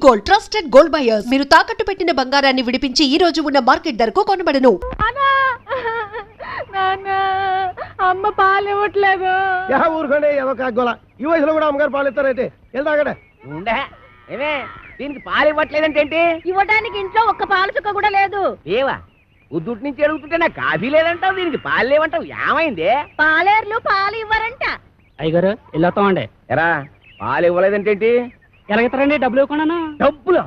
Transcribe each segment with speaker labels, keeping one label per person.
Speaker 1: Gold, trusted gold buyers. మీరు తాకట్టు పెట్టిన బంగారాన్ని విడిపించి ఈ రోజు ఉన్న మార్కెట్ ధరకు కొనబడను.
Speaker 2: అమ్మ పాలు ఇవ్వట్లేదు.
Speaker 3: ఊరుకోండి ఏదో కాగోలా. ఈ వయసులో కూడా అమ్మగారు పాలు ఇస్తారైతే వెళ్తాగడే
Speaker 4: ఏమే దీనికి పాలు ఇవ్వట్లేదంటే ఏంటి?
Speaker 2: ఇవ్వడానికి ఇంట్లో ఒక్క పాలు చుక్క కూడా లేదు.
Speaker 4: ఏవా ఉద్దుటి నుంచి అడుగుతుంటే నాకు కాఫీ లేదంటావు, దీనికి పాలు లేవంటావు, ఏమైంది?
Speaker 2: పాలేర్లు పాలు ఇవ్వరంట.
Speaker 5: అయ్యగారు వెళ్ళొస్తామండి.
Speaker 4: ఎరా పాలు ఇవ్వలేదంటే ఏంటి?
Speaker 5: ఎలాగెత్తారండి? డబ్బులు ఇవ్వకుండా.
Speaker 4: డబ్బులు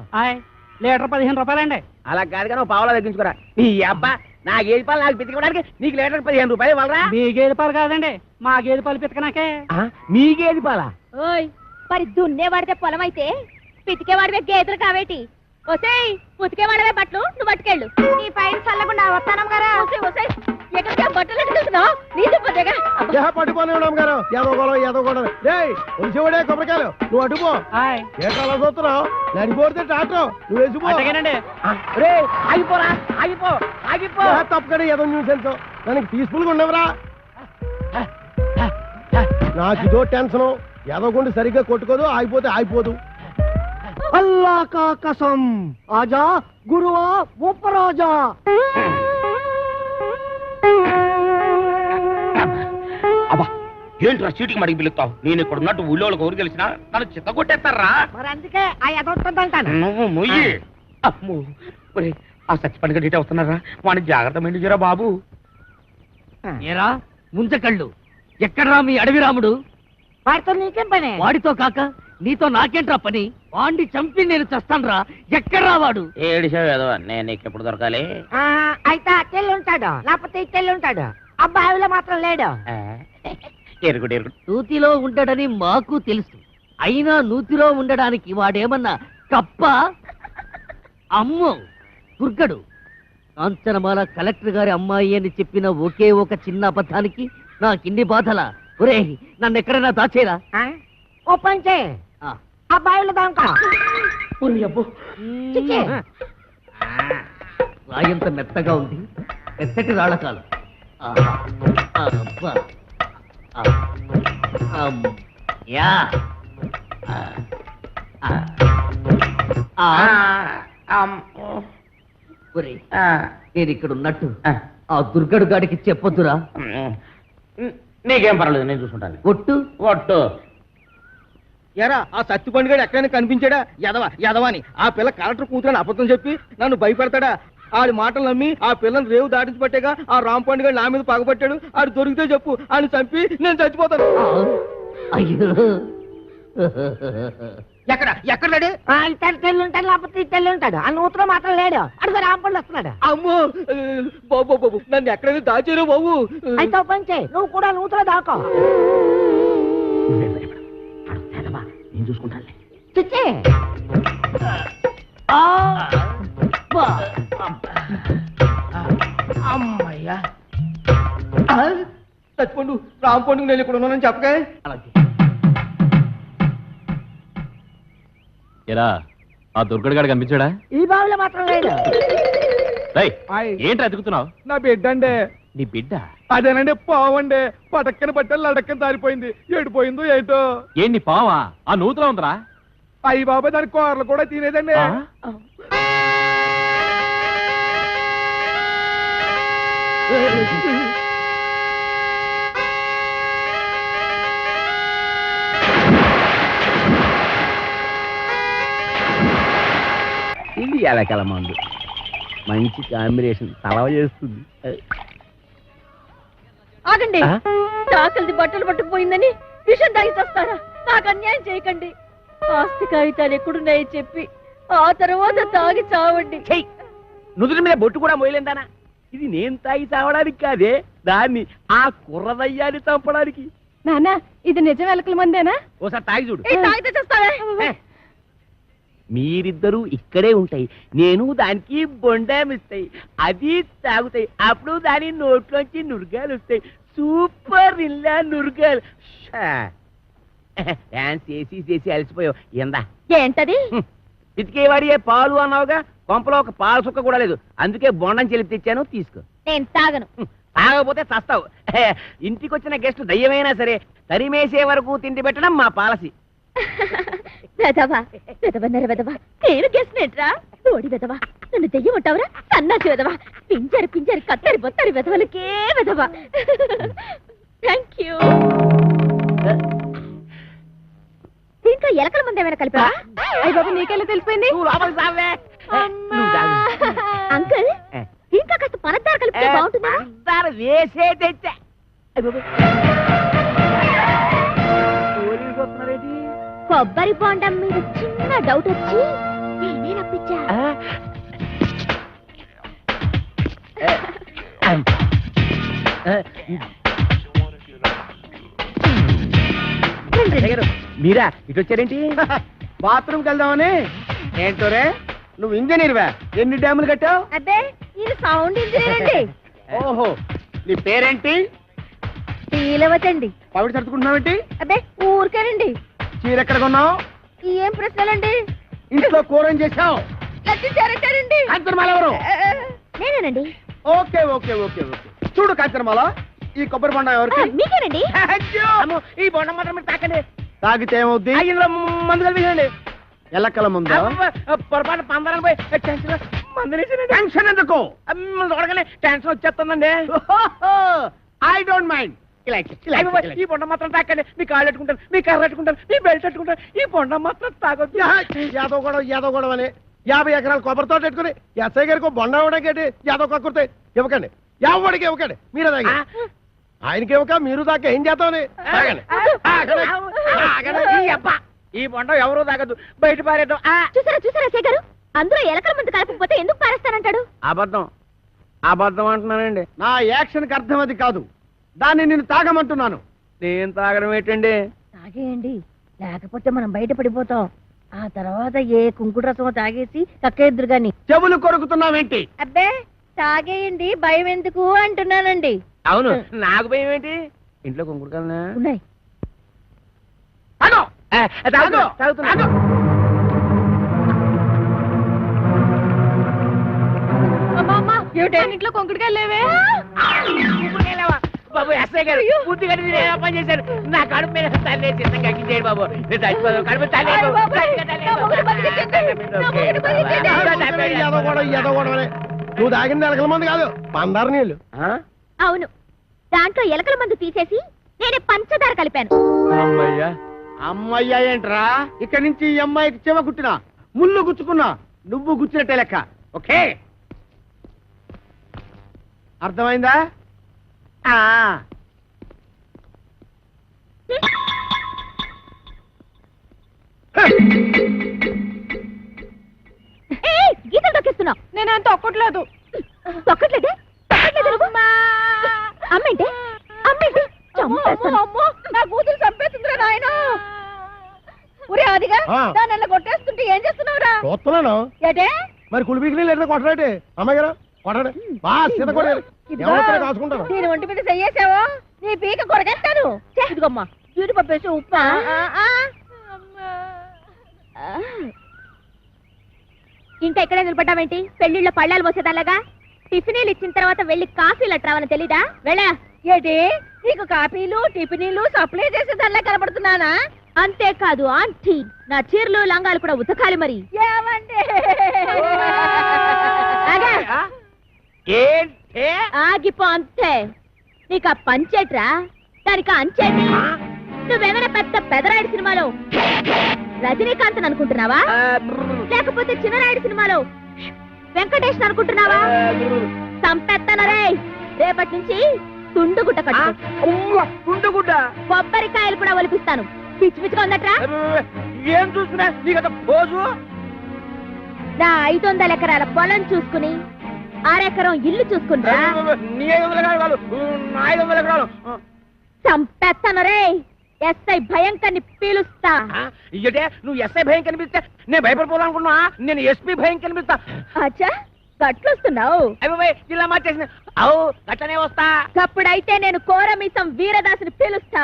Speaker 5: లీటర్ 15 రూపాయలండి.
Speaker 4: అలా కాదు కానీ పావులా తగ్గించుకోరా. నీ అబ్బా నా గేదె పాలు నాకు పితికడానికి నీకు లీటర్ 15 రూపాయలు ఇవ్వాలరా?
Speaker 5: మీ గేదె పాలు కాదండి, మా గేదె పాలు పితకనాకే.
Speaker 4: మీ గేదె పాలా?
Speaker 2: ఓయ్ మరి దున్నేవాడితే పొలం అయితే పితికేవాడివే గేదెలు కావేటి? ఒసేయ్ ఉతికేవాడవే బట్టలు నువ్వు పట్టుకెళ్ళు. నీ పైన చల్లకుండా వస్తానం గారా. ఎక్కడికి బట్టలు ఎట్టుకెళ్తున్నావు? నీ దుప్పదేగా
Speaker 3: పట్టుకోని అమ్మగారు ఏదో కూడా వచ్చేవాడే కొబ్బరికాయలు నువ్వు అడుపో. ఏ కాలం చూస్తున్నావు? నడిపోతే టాటో నువ్వు వేసిపో.
Speaker 4: రే ఆగిపోరా, ఆగిపో ఆగిపో.
Speaker 3: తప్పకడే ఏదో న్యూసెన్స్. దానికి పీస్ఫుల్ గా ఉండవురా. నాకు ఇదో టెన్షన్. ఎదగొండి సరిగ్గా కొట్టుకోదు, ఆగిపోతే ఆగిపోదు. అల్లా కా కసం ఆజా గురువా ఉపరాజా.
Speaker 6: అబ్బా ఏంట్రా చీటికి మడికి పిలుస్తావు? నేను ఇక్కడ ఉన్నట్టు ఊళ్ళో ఊరు తెలిసినా నన్ను చిత్త కొట్టేస్తారా?
Speaker 4: మరి అందుకే ఆ ఎదొస్తుందంటాను.
Speaker 6: నువ్వు మొయ్యి. అమ్మో ఆ సచ్చిపండుగ డీటే వస్తున్నారా? వాడిని జాగ్రత్త మెండుజరా బాబు.
Speaker 5: ఏరా ముంచకళ్ళు, ఎక్కడ్రా మీ అడవి రాముడు?
Speaker 4: వాడితో నీకేం పని?
Speaker 5: వాడితో కాక నీతో నాకేంట్రా పని? వాడిని చంపి నేను చస్తాన్రా. ఎక్కడ్రా వాడు?
Speaker 6: ఏడిసావు ఏదో నేను నీకు ఎప్పుడు దొరకాలి?
Speaker 4: అయితే అట్టెళ్ళి ఉంటాడు, లేకపోతే ఇట్టెళ్ళి ఉంటాడు. అబ్బాయిలో మాత్రం లేడు.
Speaker 6: ఎరుగుడు ఎరుగుడు.
Speaker 5: నూతిలో ఉండడని మాకు తెలుసు, అయినా నూతిలో ఉండడానికి వాడేమన్నా కప్ప? అమ్మో దుర్గడు. కాంచనమాల కలెక్టర్ గారి అమ్మాయి అని చెప్పిన ఒకే ఒక చిన్న అబద్ధానికి నాకిన్ని బాధలా? ఒరే నన్ను ఎక్కడైనా దాచేరా.
Speaker 4: ఓ పంచే అబ్బాయిలు దాకా
Speaker 5: రాయంత మెత్తగా ఉంది, మెత్తటి రాళ్ళకాలు. నేను ఇక్కడ ఉన్నట్టు ఆ దుర్గడు గాడికి చెప్పొద్దురా.
Speaker 6: నీకేం పర్వాలేదు, నేను చూసుకుంటాను.
Speaker 5: ఒట్టు
Speaker 6: ఒట్టు.
Speaker 3: ఎరా ఆ సత్తి పండుగడు ఎక్కడైనా కనిపించాడా? యదవాని ఆ పిల్ల కలెక్టర్ కూతురని అబద్ధం చెప్పి నన్ను భయపెడతాడా? ఆడి మాటలు నమ్మి ఆ పిల్లని రేవు దాటించి పట్టేగా ఆ రామ్ పండుగ నా మీద పగబట్టాడు. ఆడు దొరికితే చెప్పు, ఆయన చంపి నేను చచ్చిపోతాను.
Speaker 5: అయ్యో
Speaker 3: ఎక్కడాడు?
Speaker 4: ఇట్టెళ్ళి ఉంటాడు, లేకపోతే ఇట్టెళ్ళి ఉంటాడు. ఆ నూతులో మాత్రం లేడు. అడుగు రాంపండు వస్తున్నాడు.
Speaker 3: అమ్మో బాబు బాబు నన్ను ఎక్కడైనా దాచారు బాబు.
Speaker 4: అయితే ఓ పంచే నువ్వు కూడా నూతులో దాకో.
Speaker 6: నేను చూసుకుంటాను.
Speaker 4: చిచ్చే
Speaker 6: అమ్మయ్యా
Speaker 3: చచ్చిపోండు రామ్ పండుగ నేను ఇక్కడ ఉన్నానని చెప్పగా.
Speaker 7: ఎరా ఆ దుర్గడు గాడు కనిపించాడా?
Speaker 4: ఈ బావిలో మాత్రం లేడు.
Speaker 7: ఏంటి అతుకుతున్నావు?
Speaker 3: నా బిడ్డ అండి.
Speaker 7: నీ బిడ్డ?
Speaker 3: అదేనండి పావండి. పటక్కన పట్టాలి లడక్కన దారిపోయింది. ఏడిపోయిందో ఏంటో.
Speaker 7: ఏంటి పావా? ఆ నూతులో ఉందరా?
Speaker 3: అయ్యి బాబాయ్ దాని కూరలు కూడా తినేదండి.
Speaker 4: ఇది ఎలకల మందు మంచి కాంబినేషన్ తలవ చేస్తుంది.
Speaker 2: ఆగండి, చాకలిది బట్టలు పట్టుకుపోయిందని విషం తాగి చేస్తారా? నాకు అన్యాయం చేయకండి. ఆస్తి కాగితాలు ఎక్కడున్నాయో చెప్పి ఆ తర్వాత తాగి చావండి.
Speaker 4: నుదుటి మీద బొట్టు కూడా మోయలేందానా? ఇది నేను తాగి చావడానికి కాదే, దాన్ని ఆ కుర్రదయ్యాన్ని చంపడానికి.
Speaker 2: నానా ఇది నిజం ఎలకల మందేనా?
Speaker 4: ఓసారి తాగి చూడు.
Speaker 2: తాగితే చేస్తావే.
Speaker 4: మీరిద్దరూ ఇక్కడే ఉంటాయి, నేను దానికి బొండామిస్తాయి, అది తాగుతాయి. అప్పుడు దాని నోట్లోంచి నురగాలు వస్తాయి. సూపర్ ఇల్లా నురగాలు. డాన్స్ చేసి చేసి అలసిపోయావు. ఎందా
Speaker 2: ఏంటది?
Speaker 4: పితికేవాడి పాలు అన్నావుగా, కొంపలో ఒక పాల సుక్క కూడా లేదు. అందుకే బొండం చెలిపి తెచ్చాను, తీసుకో.
Speaker 2: నేను తాగను.
Speaker 4: తాగకపోతే చస్తావు. ఇంటికి వచ్చిన గెస్ట్ దయ్యమైనా సరే తరిమేసే వరకు తిండి పెట్టడం మా పాలసీ.
Speaker 2: వెదవా వెదవన్నర వెదవా నేను గెస్నేట్రా ఓడి వెదవా నన్ను దెయ్యం ఉంటావురా సన్నాసి వెదవా పింజరి పింజరి కత్తరి బొత్తరి వెదవలకే వెదవా థ్యాంక్ యూ దీంట్లో ఎలకల ముందు ఏమైనా కలిపా అయ్య బాబు నీకెలా తెలిసిపోయింది
Speaker 4: నువ్వు లోపలికి రావే. నువ్వు తాగు.
Speaker 2: అంకుల్ దీంట్లో కాస్త పనద్దారు కలిపితే బాగుంటుందా
Speaker 4: పంచదార వేసే తెచ్చా. అయ్ బాబోయ్. పోలీసు వస్తున్నారేంటి?
Speaker 2: కొబ్బరి బొండం మీద చిన్న డౌట్ వచ్చి నేనే రప్పించా
Speaker 4: ఆ? మీరా ఇటు వచ్చారేంటి?
Speaker 3: బాత్రూమ్కి వెళ్దామని. ఏంటోరే నువ్వు ఇంజనీర్వా? ఎన్ని డ్యాములు కట్టావు?
Speaker 2: అబ్బే ఇది సౌండ్ ఇంజనీర్ అండి
Speaker 3: ఓహో, నీ పేరేంటి?
Speaker 2: శ్రీలవతండి
Speaker 3: పవిడి సర్దుకుంటున్నావేంటి?
Speaker 2: అబ్బే ఊరికేనండి
Speaker 3: చీర ఎక్కడ కొన్నావు?
Speaker 2: ఏం ప్రశ్నలండి
Speaker 3: ఇంట్లో కూర ఏం చేసావు?
Speaker 2: లచ్చించారంటారండి
Speaker 3: కాంచనమాల ఎవరు?
Speaker 2: నేనేనండి
Speaker 3: ఓకే ఓకే ఓకే ఓకే. చూడు కాంచనమాల, ఈ కొబ్బరి బొండం ఎవరికి?
Speaker 2: మీకేనండి
Speaker 4: అమ్మో, ఈ బొండం మాత్రం మీరు తాకండి.
Speaker 3: తాగితే ఏమవుద్ది?
Speaker 4: ఇందులో మందు కలిపించండి.
Speaker 3: ఎల్లక్కల ముందు
Speaker 4: పొరపాటు పందరం పోయి టెన్షన్ మందులేసానండి.
Speaker 3: టెన్షన్ ఎందుకు?
Speaker 4: చూడగానే టెన్షన్ వచ్చేస్తుందండి.
Speaker 3: I don't mind.
Speaker 4: అయ్ బాబోయ్, ఈ బొండం మాత్రం తాకండి. మీ కాళ్ళు పెట్టుకుంటాను, మీ కర్ర పెట్టుకుంటాను, మీ బెల్ట్ పెట్టుకుంటాను. ఈ బొండం మాత్రం తాగొద్దు.
Speaker 3: యాదవ్ గొడవ అని 50 ఎకరాల కొబ్బరితో పెట్టుకుని ఎస్ఐ గారికి బొండ ఇవ్వడానికి యాదవ్ కక్కుర్తే ఇవ్వకండి. ఎవరికి ఇవ్వకండి, మీరే తాగి. ఆయనకి ఇవ్వక మీరు దాకా ఏం చేద్దామని తాగండి.
Speaker 4: ఈ అబ్బా, ఈ బొండం ఎవరు తాగద్దు, బయట పారేద్దాం.
Speaker 2: చూసారా చూసారా సే గారు అందులో ఎలకల మందు కలపకపోతే ఎందుకు పారేస్తానంటాడు
Speaker 4: అబద్ధం అబద్ధం అంటున్నానండి.
Speaker 3: నా యాక్షన్కి అర్థం అది కాదు, దాన్ని నేను తాగమంటున్నాను.
Speaker 4: నేను తాగడం ఏంటండి?
Speaker 2: తాగేయండి లేకపోతే మనం బయట పడిపోతాం ఆ తర్వాత ఏ కుంకుడు రసమో తాగేసి కక్కేద్దరు గాని
Speaker 3: చెవులు కొరుకుతున్నావేంటి?
Speaker 2: అబ్బే తాగేయండి భయం ఎందుకు అంటున్నానండి
Speaker 4: అవును, నాకు భయం ఏంటి? ఇంట్లో కుంకుడు కదనా?
Speaker 2: ఉన్నాయి
Speaker 4: తాగుతున్నా.
Speaker 2: ఇంట్లో కొంకుడుకాయలు లేవే
Speaker 4: బాబు ఎస్ఐ గారు బుద్ధి కట్టి మీరు ఏదో పని చేశారు. నా కడుపు మీద తల్లి చిన్న కక్కించేయండి బాబు. నేను చచ్చిపోదాం, కడుపు తల్లి
Speaker 3: యాదవ్ గొడవనే. నువ్వు తాగిన ఎలకల మంది కాదు, పందారు నీళ్ళు.
Speaker 2: అవును దాంట్లో ఎలకల మందు తీసేసి నేనే పంచదార కలిపాను
Speaker 3: అమ్మయ్యా అమ్మయ్యా ఏంట్రా? ఇక్కడి నుంచి ఈ అమ్మాయికి చెవ కుట్టినా ముళ్ళు గుచ్చుకున్నా నువ్వు గుచ్చినట్టే లెక్క. ఓకే, అర్థమైందా?
Speaker 2: గీతలు తొక్కిస్తున్నావు నేను తొక్కట్లేదు తొక్కట్లేదే అమ్మేంటే అమ్మేంటి నా కూతురు చంపేస్తుందిరా నాయన ఒరే అదిగా దాన్ని కొట్టేస్తుంటే ఏం చేస్తున్నావురా?
Speaker 3: చూస్తున్నాను.
Speaker 2: ఏటే
Speaker 3: మరి కులిపీకి లేదా కొట్టరాటే? అమ్మాయి గారు కొట్టండి, బాగా సీత కొట్టారు. కాసుకుంటారు.
Speaker 2: నేను ఒంటి మీద చెయ్యేసావో నీ పీక కొరకేస్తాను. ఇదిగమ్మా జీడిపప్పు వేసి ఉప్పా ఇంకా ఎక్కడే నిలబడ్డావేంటి? పెళ్లిళ్ళ పళ్ళాలు పోసేదాలాగా టిఫినీలు ఇచ్చిన తర్వాత వెళ్ళి కాఫీలు అట్రావని తెలీదా? వెళ్ళా ఏంటి నీకు కాఫీలు టిఫినీలు సప్లై చేసేదానిలా కనబడుతున్నానా? అంతేకాదు ఆంటీ నా చీరలు లంగాలు కూడా ఉతకాలి మరి. ఆగిపో అంతే. నీకు ఆ పంచేట్రా, దానికి అంచేటి. నువ్వేమైనా పెద్ద పెదరాయుడు సినిమాలో రజనీకాంత్ అనుకుంటున్నావా? లేకపోతే చిన్నరాయుడు సినిమాలో వెంకటేష్ అనుకుంటున్నావా? సంపెత్తనరే రేపటి నుంచి తుండుగుడ్డ కట్టు.
Speaker 4: తుండుగుడ్డ
Speaker 2: కొబ్బరికాయలు కూడా ఒలిపిస్తాను. పిచ్చి పిచ్చిగా ఉందట్రా?
Speaker 4: ఏం చూస్తున్నా నీకు పోజు?
Speaker 2: నా 500 ఎకరాల పొలం చూసుకుని 6 ఎకరం ఇల్లు చూసుకుంటా.
Speaker 4: నీ 500 ఎకరాలు, నా 500 ఎకరాలు.
Speaker 2: సంపెత్తనరే ఎస్ఐ భయంకర్ని పీలుస్తా.
Speaker 4: ఇయ్యటే నువ్వు ఎస్ఐ భయం కనిపిస్తే నేను భయపడిపోవాలనుకున్నా. నేను ఎస్పీ భయం కనిపిస్తా.
Speaker 2: అచ్చా గట్లొస్తున్నావు?
Speaker 4: అయిపోయి జిల్లా మార్చేసిన అవు గట్టనే వస్తా.
Speaker 2: అప్పుడైతే నేను కోరమీసం వీరదాసుని పిలుస్తా.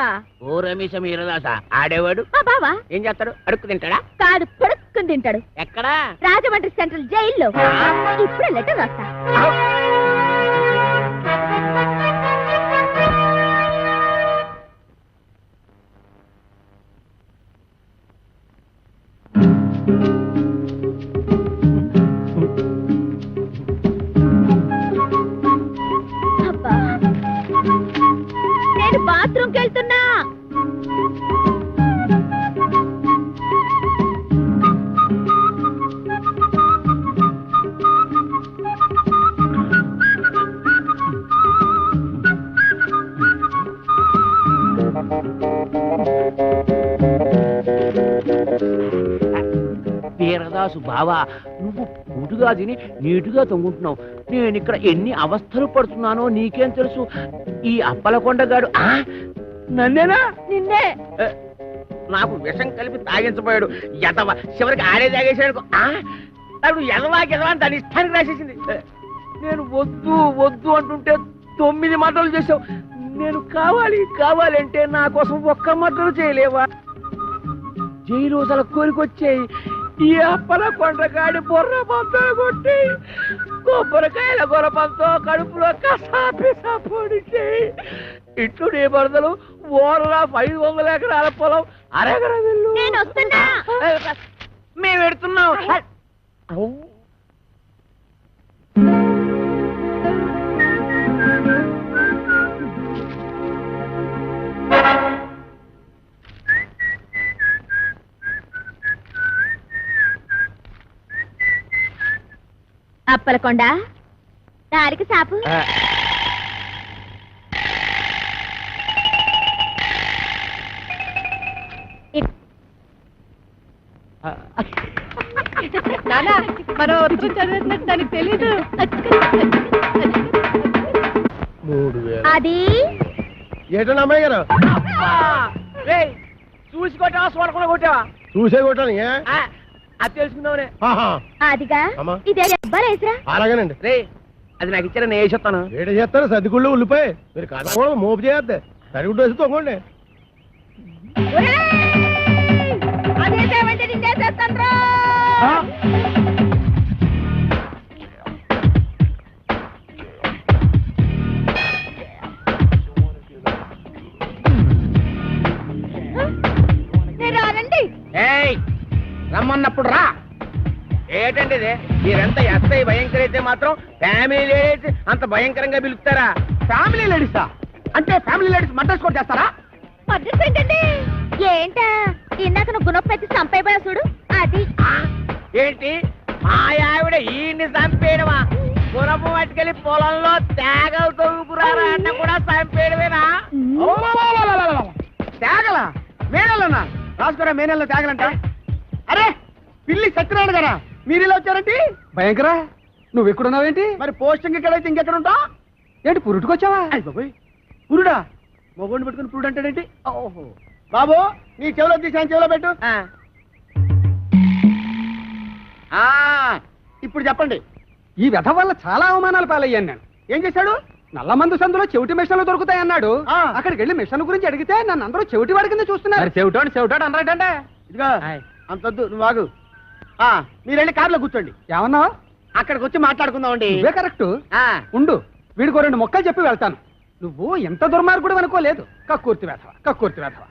Speaker 4: ఓరమీసం వీరదాస ఆడేవాడు
Speaker 2: మా బావా
Speaker 4: ఏం చేస్తాడు? అడుక్కు తింటాడా?
Speaker 2: కాదు పడుక్కుని తింటాడు.
Speaker 4: ఎక్కడా?
Speaker 2: రాజమండ్రి సెంట్రల్ జైల్లో. ఇప్పుడే లెటర్ రాస్తా.
Speaker 4: వీరదాసు బావా, నువ్వు పూటుగా తిని నీటుగా తొంగుంటున్నావు. నేను ఇక్కడ ఎన్ని అవస్థలు పడుతున్నానో నీకేం తెలుసు. ఈ అప్పలకొండగాడు నన్నేనా?
Speaker 2: నిన్నే.
Speaker 4: నాకు విషం కలిపి తాగించబోయాడు. ఎదవ చివరికి ఆడే తాగేసాడు. నాకు ఎదవా అని దాని ఇష్టానికి రాసేసింది. నేను వద్దు వద్దు అంటుంటే 9 మటలు చేసావు. నేను కావాలంటే నా కోసం ఒక్క మటలు చేయలేవా? జైలు అసలు కోరికొచ్చాయి. ఈ అప్పల కొండగాడి బొర్ర పంతో కొట్టి కొబ్బరికాయల గొరపంతో కడుపులో కసాపిసా పొడిచాయి. ఇట్లు నీ బరదలు ఓరలా 500 ఎకరాల పొలం అరగర వెళ్ళు.
Speaker 2: నేను వస్తున్నా.
Speaker 4: మేము పెడుతున్నాం.
Speaker 2: అప్పలకొండ దారికి సాపు.
Speaker 1: నానా మనం ఉత్తరం చదివినట్టు దానికి తెలీదు.
Speaker 2: అది
Speaker 3: ఏటో అమ్మాయి గారు
Speaker 4: చూసి కొట్టావా చూడకుండా కొట్టావా?
Speaker 3: చూసే కొట్టాను.
Speaker 4: అది తెలుసుకుందామనే.
Speaker 2: అదిగా
Speaker 3: అమ్మా.
Speaker 2: ఇదే అబ్బాయిరా.
Speaker 3: అలాగేనండి.
Speaker 4: రే అది నాకు ఇచ్చారా, నేను వేసేస్తాను.
Speaker 3: ఏట చేస్తారు సర్దిగుళ్ళు ఉల్లిపోయి మీరు కథ కూడా మోపు చేయద్దు. సరిగుడ్డు వేసి తొంగండి.
Speaker 2: అదేమంటే నిన్నేసేస్తాను. రానండి.
Speaker 4: రమ్మన్నప్పుడు రా. ఏటండి ఇది? మీరంతా ఎస్ఐ భయంకర అయితే మాత్రం ఫ్యామిలీ లేడీస్ అంత భయంకరంగా పిలుస్తారా? ఫ్యామిలీ లేడీసా? అంటే ఫ్యామిలీ లేడీస్ మడ్రస్ కోట్ చేస్తారా?
Speaker 2: అడ్రస్ ఏంటండి? ఏంటా ఇందాక నువ్వు గుణపెట్టి చంపైపోయా చూడు అది.
Speaker 4: ఏంటి మా ఆవిడ ఈయన్ని చంపేయడమా? గుణపు పట్టుకెళ్ళి పొలంలో తేగవుతారా అన్న కూడా చంపేయడమేనా? తేగల మేనల్లనా? రాసుకోరా మేనల్లో తేగలంట. అరే పిల్లి సత్యనారాయణ గారా, మీరు ఇలా వచ్చారండి?
Speaker 3: భయంకరా నువ్వు ఎక్కడున్నావేంటి?
Speaker 4: మరి పోస్టింగ్ ఎక్కడైతే ఇంకెక్కడ ఉంటావు?
Speaker 3: ఏంటి పురుటుకొచ్చావా?
Speaker 4: పురుడా? మొగోడిని పెట్టుకుని పురుడు అంటాడేంటి? ఓహో బాబు, నీ చెవిలో తీసాను, చెవిలో పెట్టు. ఇప్పుడు చెప్పండి.
Speaker 3: ఈ వ్యధ వల్ల చాలా అవమానాలు పాలయ్యాను నేను.
Speaker 4: ఏం చేశాడు?
Speaker 3: నల్లమందు సందులో చెవిటి మిషన్లు దొరుకుతాయన్నాడు. అక్కడికి వెళ్ళి మిషన్ గురించి అడిగితే నన్ను అందరూ చెవిటి వాడి కింద చూస్తున్నారు. చెవిటాడు అన్నాడంటే.
Speaker 4: ఇదిగో అంతొద్దు, నువ్వు ఆగు. మీరు వెళ్ళి కార్లో కూర్చోండి.
Speaker 3: ఏమన్నా
Speaker 4: అక్కడికి వచ్చి మాట్లాడుకుందామండి.
Speaker 3: నువ్వే కరెక్ట్. ఉండు, వీడికో 2 మొక్కలు చెప్పి వెళ్తాను. నువ్వు ఎంత దుర్మార్గుడు అనుకోలేదు. కక్కుర్తి వేధవ.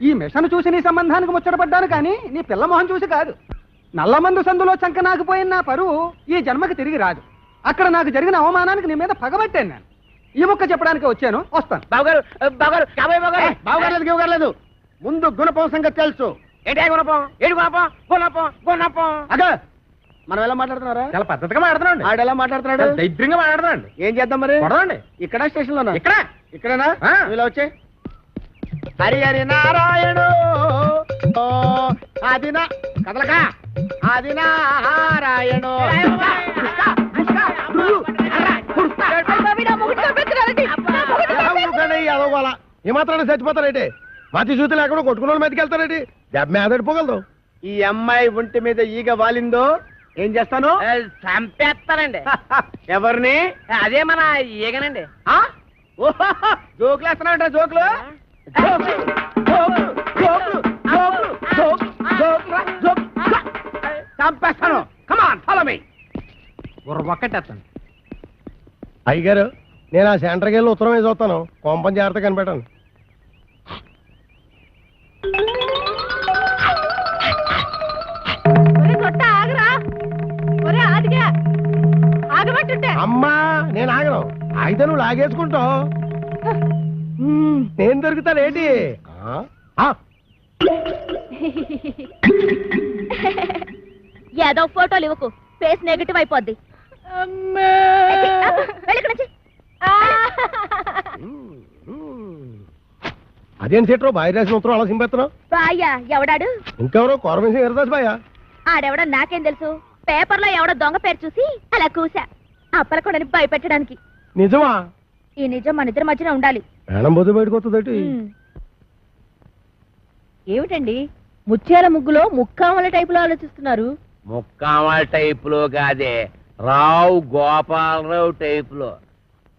Speaker 3: ఈ మిషన్ చూసి నీ సంబంధానికి ముచ్చటపడ్డాను కానీ నీ పిల్ల మొహం చూసి కాదు. నల్లమందు సందులో చంకనాకపోయిన నా పరువు ఈ జన్మకి తిరిగి రాదు. అక్కడ నాకు జరిగిన అవమానానికి నీ మీద పగబట్టాను నేను. ఈ మొక్క చెప్పడానికి వచ్చాను, వస్తాను.
Speaker 4: బావగారు లేదు. ముందు గుణపం సంగతి తెలుసు. ఏంటి గుణపం? ఏడు గుణపం. అదే మనం ఎలా మాట్లాడుతున్నారా?
Speaker 3: చాలా పద్ధతిగా మాట్లాడుతున్నాడు.
Speaker 4: ఆడు ఎలా మాట్లాడుతున్నాడు?
Speaker 3: దైద్యంగా మాట్లాడుతున్నాడు.
Speaker 4: ఏం చేద్దాం మరి?
Speaker 3: కొడదండి.
Speaker 4: ఇక్కడ స్టేషన్ లోనా? ఇక్కడేనా?
Speaker 3: ఆ.
Speaker 4: ఇలా వచ్చే హరి నారాయణ ఆదిన కదలక ఆది నారాయణ.
Speaker 3: ఏమాత్రాన్ని చచ్చిపోతారేంటి? మతి చూతులు ఎక్కడో కొట్టుకున్న వాళ్ళ మీదకి వెళ్తారేంటి? దెబ్బ మీద పడిపోగలదు.
Speaker 4: ఈ అమ్మాయి ఒంటి మీద ఈగ వాలిందో ఏం చేస్తాను? చంపేస్తానండి. ఎవరిని? అదే మన ఈగనండి. జోకులు వేస్తున్నాడు. జోకులు చంపేస్తాను. Come on follow me.
Speaker 3: ఒక్కటేస్తాను. అయ్యగారు, నేను ఆ సెంటర్కి వెళ్ళి ఉత్తరం వేసి వస్తాను. కొంపని జాగ్రత్త కనిపెట్టాను. అమ్మా, నేను ఆగను. అయితే నువ్వు లాగేసుకుంటావు. నేను దొరుకుతానేంటి?
Speaker 2: ఏదో ఫోటోలు ఇవ్వకు, ఫేస్ నెగటివ్ అయిపోద్ది.
Speaker 3: అదేం సీట్రో బాయ్ రాసిన ఉత్తరం అలా సింపేస్తున్నావు?
Speaker 2: బాయ్యా ఎవడాడు?
Speaker 3: ఇంకెవరో కోరమేసి ఎరదాస్ బాయ.
Speaker 2: ఆడెవడో నాకేం తెలుసు, పేపర్లో ఎవడో దొంగ పేరు చూసి అలా కూసా. అప్పలకొండని భయపెట్టడానికి.
Speaker 3: నిజమా?
Speaker 2: ఈ నిజం మన ఇద్దరి మధ్యన ఉండాలి.
Speaker 3: మేడం బొద్దు బయటకు వస్తుందటి.
Speaker 2: ఏమిటండి ముత్యాల ముగ్గులో ముక్కామల టైపులో ఆలోచిస్తున్నారు?
Speaker 4: ముక్కామల టైపులో కాదే, రావు గోపాలరావు టైపులో.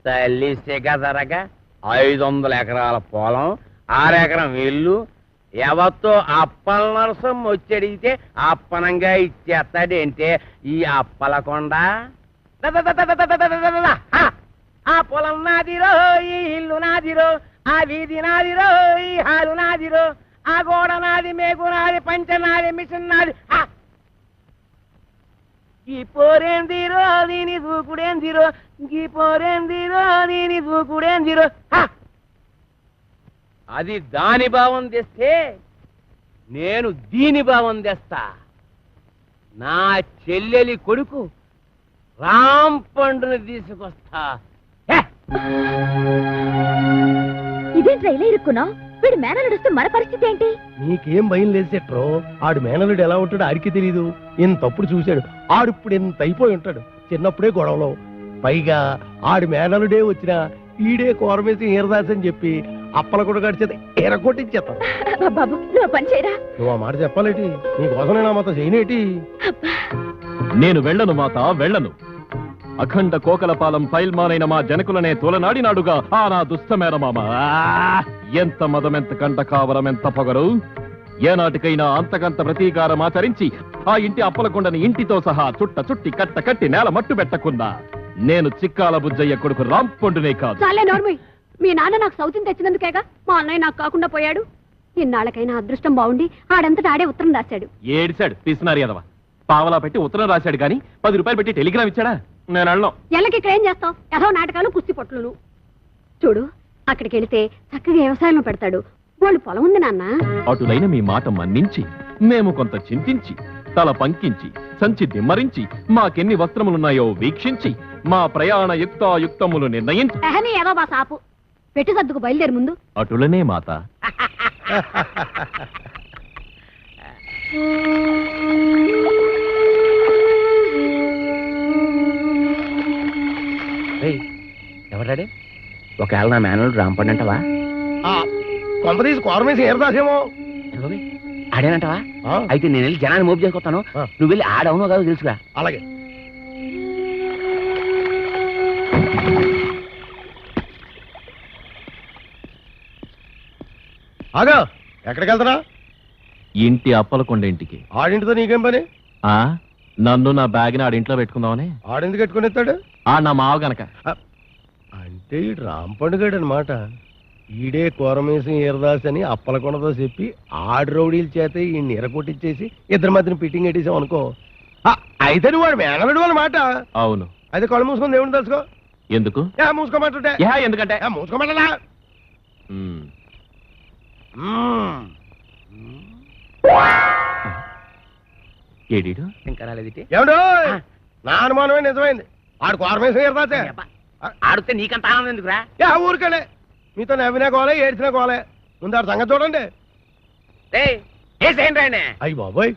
Speaker 4: తల్లి సిగదరగా 500 ఎకరాల పొలం, 6 ఎకరం ఇల్లు, ఎవరితో అప్పల నరసం వచ్చడిగితే అప్పనంగా ఇచ్చేస్తాడంటే ఈ అప్పలకొండ. ఆ పొలం నాదిరో, ఈ ఇల్లు నాదిరో, ఆ వీధి నాదిరో, ఈ హాలు నాదిరో, ఆ గోడ నాది, మేకు నాది, పంచ నాది, మిషన్ నాది. ఈ పోరేందిరో దీని దూకుడేందిరో, ఈ పోరేందిరో దీని దూకుడేందిరో. అది దాని భావం తెస్తే నేను దీని భావం తెస్తా. నా చెల్లెలి కొడుకు రామ్ పండుని తీసుకొస్తా.
Speaker 2: ఇదేంట్రా ఇలా ఇరుక్కున్నావు? వీడు మేన నడుస్తూ మన పరిస్థితి ఏంటి?
Speaker 3: నీకేం భయం లేదు సెట్రో. ఆడు మేనలుడు ఎలా ఉంటాడో ఆడికి తెలీదు. ఇంతప్పుడు చూశాడు. ఆడిప్పుడు ఇంత అయిపోయి ఉంటాడు. చిన్నప్పుడే గొడవలో. పైగా ఆడి మేనలుడే వచ్చినా ఈడే కోరమేసి ఈరదాసని చెప్పి అప్పల కూడా గడిచేది ఎరగొట్టించేస్తాను.
Speaker 2: బాబు నువ్వు పని చేయరా.
Speaker 3: నువ్వు ఆ మాట చెప్పాలేటి? నీకోసం నేను ఆ మాత చేయనేటి?
Speaker 7: నేను వెళ్ళను మాత, వెళ్ళను. అఖండ కోకలపాలెం పైల్మానైన మా జనకులనే తోలనాడినాడుగా ఆ నా దుష్టమేనమామ. ఎంత మదమెంత కంట కావరం, ఎంత పొగరు! ఏనాటికైనా అంతకంత ప్రతీకారం ఆచరించి ఆ ఇంటి అప్పలకొండని ఇంటితో సహా చుట్టి కట్ట కట్టి నేల మట్టు పెట్టకుండా నేను చిక్కాల బుజ్జయ్య కొడుకు రాంపొండునే కాదు.
Speaker 2: చాలే నోర్మయ్. మీ నాన్న నాకు సౌతిని తెచ్చినందుకేగా మా అన్నయ్య నాకు కాకుండా పోయాడు. ఇన్నాళ్ళకైనా అదృష్టం బాగుండి ఆడంతటా ఆడే ఉత్తరం రాశాడు.
Speaker 7: ఏడిశాడు పిసినారి ఎదవ. పావలా పెట్టి ఉత్తరం రాశాడు గాని 10 రూపాయలు పెట్టి టెలిగ్రామ్ ఇచ్చాడా? నేను అన్నాం.
Speaker 2: ఎల్లకి ఇక్కడ ఏం చేస్తావు? ఏదో నాటకాలు, కుస్తీ పొట్లు. చూడు, అక్కడికి వెళితే చక్కగా వ్యవసాయంలో పెడతాడు. వాళ్ళు పొలం ఉంది నాన్న.
Speaker 7: అటులైన మీ మాట మన్నించి మేము కొంత చింతించి తల పంకించి సంచి దిమ్మరించి మాకెన్ని వస్త్రములున్నాయో వీక్షించి మా ప్రయాణ యుక్తాయుక్తములు నిర్ణయించి
Speaker 2: ఎహని ఏదో బా సాపు పెట్టి సర్దుకు బయలుదేరి ముందు.
Speaker 7: అటులనే మాత.
Speaker 4: ఎవరాడే? ఒకవేళ నా మేనలు రాంపండి అంటవా?
Speaker 3: కొంపదీసి కోరమేసి ఈరదాసేమో.
Speaker 4: ఆడేనంటవా? అయితే నేను వెళ్ళి జనాన్ని మోపు చేసుకొస్తాను. నువ్వు వెళ్ళి ఆడవునో కాదో తెలుసుగా.
Speaker 3: అలాగే. ఆగా, ఎక్కడికి వెళ్తారా?
Speaker 7: ఇంటి అప్పలకొండ ఇంటికి.
Speaker 3: ఆడింటితో నీకేం పని?
Speaker 7: నన్ను నా బ్యాగ్ ని ఆడింట్లో పెట్టుకుందామని.
Speaker 3: ఆడెందుకు పెట్టుకుని ఎత్తాడు?
Speaker 7: నా మావ గనక.
Speaker 3: అంటే ఈ రాంపండుగాడు అనమాట. ఈడే కోరమేసి ఈరదాస్ అని అప్పలకొండతో చెప్పి ఆడు రౌడీల చేత ఈ ఎరకొట్టించేసి ఇద్దరి మధ్యన ఫిట్టింగ్ పెట్టేసాం అనుకో. అయితే నువ్వు వాడు మేనలుడు అన్నమాట.
Speaker 7: అవును.
Speaker 3: అయితే కళ్ళు మూసుకొని దేవుడిని తెలుసుకో.
Speaker 7: ఎందుకు?
Speaker 3: మూసుకోమంటుంటే
Speaker 7: ఎందుకంటే
Speaker 3: మూసుకోమంటలా.
Speaker 7: ఏడీడు
Speaker 4: ఇంకా రాలేదు.
Speaker 3: ఏమిటో నా అనుమానమే నిజమైంది. ఆడు కోరమేసి ఈరదాసే.
Speaker 4: ఆడితే నీకంత ఆనందం ఎందుకురా?
Speaker 3: ఊరికెళ్ళే మీతో నవ్వినా కోలే, ఏడ్చినా కోలే. ముందు ఆడు సంగతి చూడండి. అయ్యి బాబోయ్.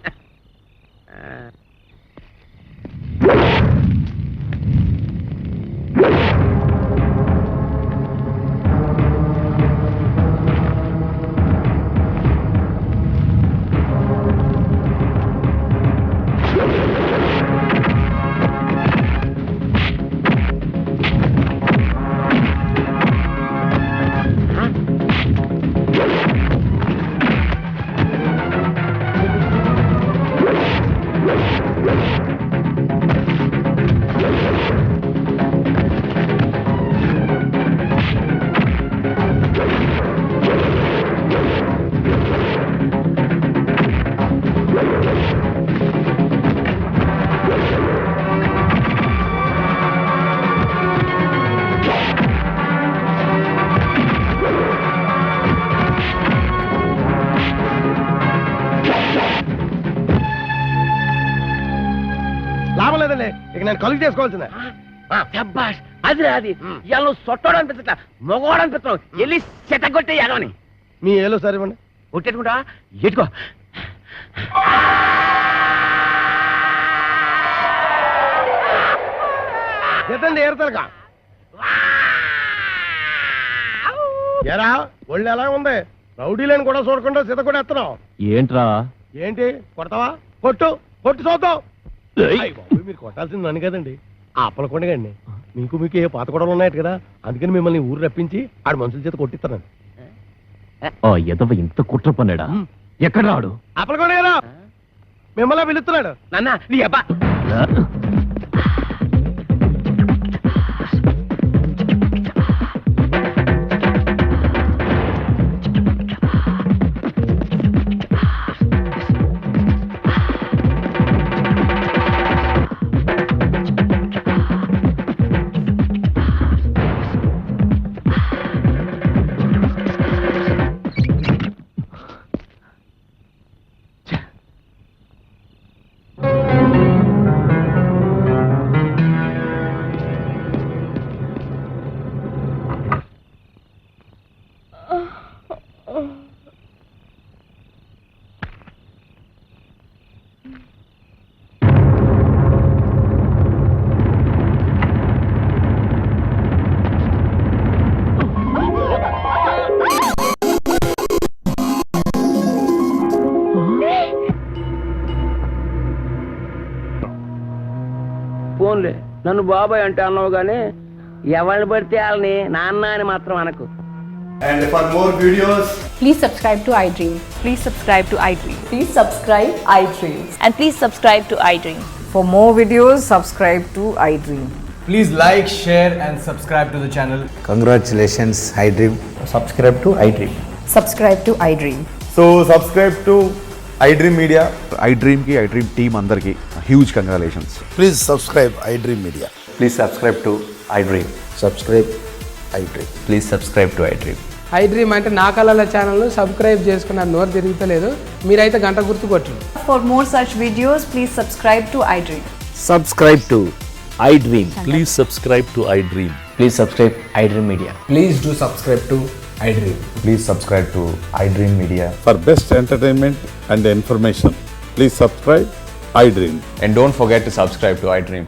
Speaker 3: లాభం లేదండి. ఇక నేను కలుగు చేసుకోవాల్సిందే.
Speaker 4: అది రాది ఇలా సొట్టోడు అనిపించట, మొగోడు అనిపిస్తావు. వెళ్ళి చెట్టగొట్టే ఎగవని.
Speaker 3: మీ ఏలో సరివ్వండి.
Speaker 4: కొట్టేట్టుకుంటా ఎట్టుకో.
Speaker 8: ఎత్తండి ఏరుతలక. ఎరా ఒళ్ళు ఎలా ఉంది? రౌడీలను కూడా చూడకుండా సీత కూడా ఎత్తనావు
Speaker 7: ఏంట్రా?
Speaker 8: ఏంటి కొడతావా? కొట్టు కొట్టు చూద్దాం. అయ్ బాబోయ్, మీరు కొట్టాల్సింది నన్ను కదండి, ఆ అప్పలకొండగాడిని. మీకు ఏ పాత గొడవలు ఉన్నాయట కదా, అందుకని మిమ్మల్ని ఊరు రప్పించి ఆడు మనుషుల చేత కొట్టిస్తాను.
Speaker 7: ఆ ఎదవ ఇంత కుట్ర పన్నాడా? ఎక్కడ రాడు?
Speaker 8: అప్పలకొండ గారు మిమ్మల్ని పిలుస్తున్నాడు.
Speaker 4: నాన్న నీ అబ్బా ఫోన్లే. నన్ను బాబాయ్ అంటే అన్నావు గానీ ఎవరిని పడితే వాళ్ళని నాన్న అని మాత్రం అనకు.
Speaker 9: And for more videos,
Speaker 10: Please subscribe to iDream.
Speaker 2: Please subscribe to iDream.
Speaker 10: Please subscribe iDream.
Speaker 2: And please subscribe to iDream.
Speaker 10: For more videos, subscribe to iDream.
Speaker 9: please like, share and subscribe to the channel.
Speaker 11: Congratulations, iDream. Subscribe to iDream.
Speaker 10: Subscribe to iDream.
Speaker 9: So subscribe to iDream Media.
Speaker 11: iDream ki iDream team andarki huge congratulations.
Speaker 8: Please subscribe iDream Media.
Speaker 11: Please subscribe to iDream. Subscribe iDream. Please subscribe to iDream.
Speaker 10: iDream అంటే నా కళల channel subscribe చేసుకున్న నోరు తిరుగుతలేదు. మీరైతే గంట గుర్తు కొట్టండి. For more such videos, please subscribe to iDream.
Speaker 11: Subscribe to iDream.
Speaker 7: Please subscribe to iDream.
Speaker 11: Please subscribe iDream Media.
Speaker 9: Please do subscribe to iDream.
Speaker 11: Please subscribe to iDream Media.
Speaker 8: For best entertainment and information, please subscribe iDream.
Speaker 11: And don't forget to subscribe to iDream.